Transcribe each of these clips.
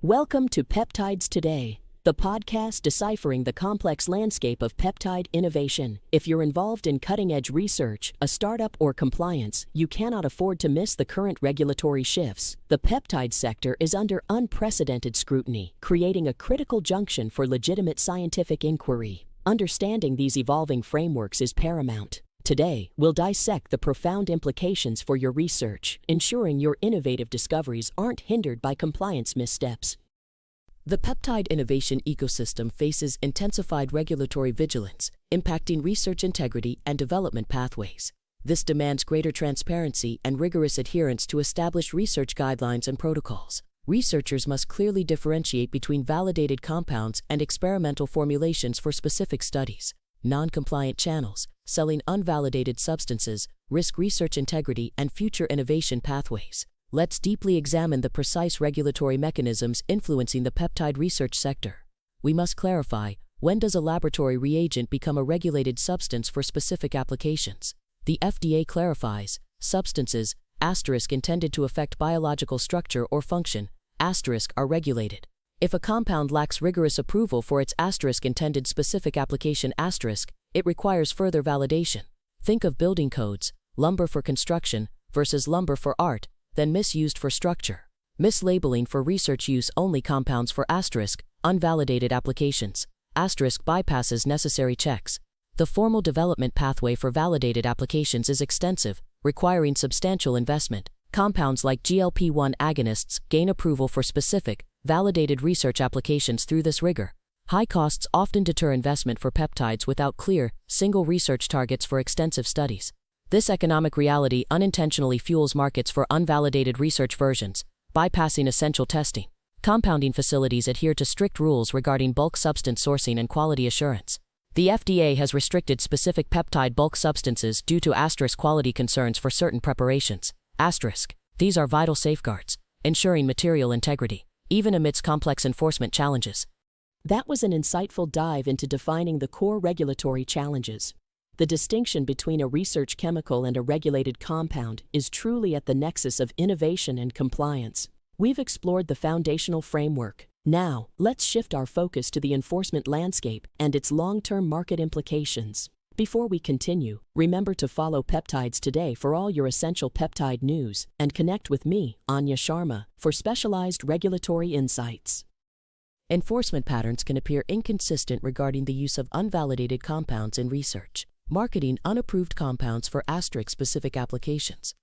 Welcome to Peptides Today, the podcast deciphering the complex landscape of peptide innovation. If you're involved in cutting-edge research, a startup, or compliance, you cannot afford to miss the current regulatory shifts. The peptide sector is under unprecedented scrutiny, creating a critical junction for legitimate scientific inquiry. Understanding these evolving frameworks is paramount. Today, we'll dissect the profound implications for your research, ensuring your innovative discoveries aren't hindered by compliance missteps. The peptide innovation ecosystem faces intensified regulatory vigilance, impacting research integrity and development pathways. This demands greater transparency and rigorous adherence to established research guidelines and protocols. Researchers must clearly differentiate between validated compounds and experimental formulations for specific studies. Non-compliant channels, selling unvalidated substances, risk research integrity and future innovation pathways. Let's deeply examine the precise regulatory mechanisms influencing the peptide research sector. We must clarify, when does a laboratory reagent become a regulated substance for specific applications? The FDA clarifies, substances, intended to affect biological structure or function, are regulated. If a compound lacks rigorous approval for its intended specific application it requires further validation. Think of building codes, lumber for construction versus lumber for art, then misused for structure. Mislabeling for research use only compounds for unvalidated applications. Bypasses necessary checks. The formal development pathway for validated applications is extensive, requiring substantial investment. Compounds like GLP-1 agonists gain approval for specific, validated research applications through this rigor. High costs often deter investment for peptides without clear, single research targets for extensive studies. This economic reality unintentionally fuels markets for unvalidated research versions, bypassing essential testing. Compounding facilities adhere to strict rules regarding bulk substance sourcing and quality assurance. The FDA has restricted specific peptide bulk substances due to quality concerns for certain preparations. These are vital safeguards, ensuring material integrity, even amidst complex enforcement challenges. That was an insightful dive into defining the core regulatory challenges. The distinction between a research chemical and a regulated compound is truly at the nexus of innovation and compliance. We've explored the foundational framework. Now, let's shift our focus to the enforcement landscape and its long-term market implications. Before we continue, remember to follow Peptides Today for all your essential peptide news, and connect with me, Anya Sharma, for specialized regulatory insights. Enforcement patterns can appear inconsistent regarding the use of unvalidated compounds in research. Marketing unapproved compounds for specific applications.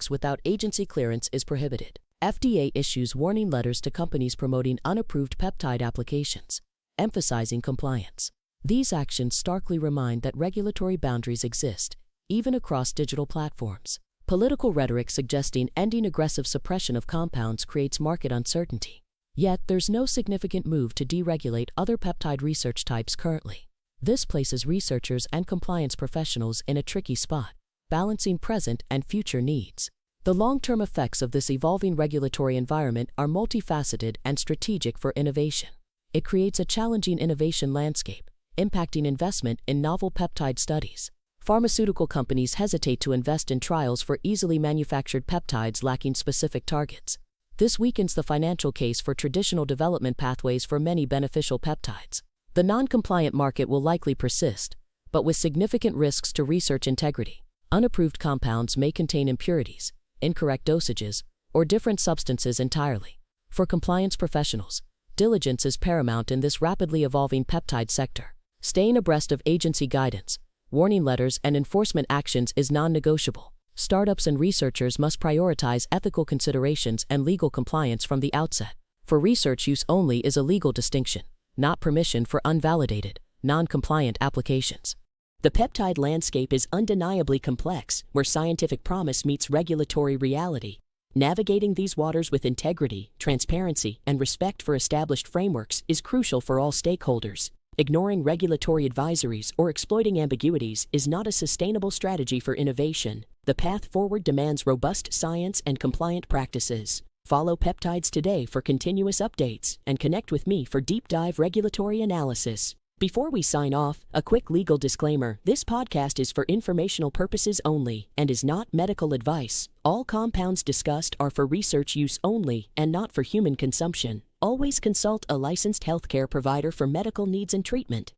Without agency clearance is prohibited. FDA issues warning letters to companies promoting unapproved peptide applications, emphasizing compliance. These actions starkly remind that regulatory boundaries exist, even across digital platforms. Political rhetoric suggesting ending aggressive suppression of compounds creates market uncertainty. Yet, there's no significant move to deregulate other peptide research types currently. This places researchers and compliance professionals in a tricky spot, balancing present and future needs. The long-term effects of this evolving regulatory environment are multifaceted and strategic for innovation. It creates a challenging innovation landscape, impacting investment in novel peptide studies. Pharmaceutical companies hesitate to invest in trials for easily manufactured peptides lacking specific targets. This weakens the financial case for traditional development pathways for many beneficial peptides. The non-compliant market will likely persist, but with significant risks to research integrity. Unapproved compounds may contain impurities, incorrect dosages, or different substances entirely. For compliance professionals, diligence is paramount in this rapidly evolving peptide sector. Staying abreast of agency guidance, warning letters, and enforcement actions is non-negotiable. Startups and researchers must prioritize ethical considerations and legal compliance from the outset. For research use only is a legal distinction, not permission for unvalidated, non-compliant applications. The peptide landscape is undeniably complex, where scientific promise meets regulatory reality. Navigating these waters with integrity, transparency, and respect for established frameworks is crucial for all stakeholders. Ignoring regulatory advisories or exploiting ambiguities is not a sustainable strategy for innovation. The path forward demands robust science and compliant practices. Follow Peptides Today for continuous updates and connect with me for deep dive regulatory analysis. Before we sign off, a quick legal disclaimer. This podcast is for informational purposes only and is not medical advice. All compounds discussed are for research use only and not for human consumption. Always consult a licensed healthcare provider for medical needs and treatment.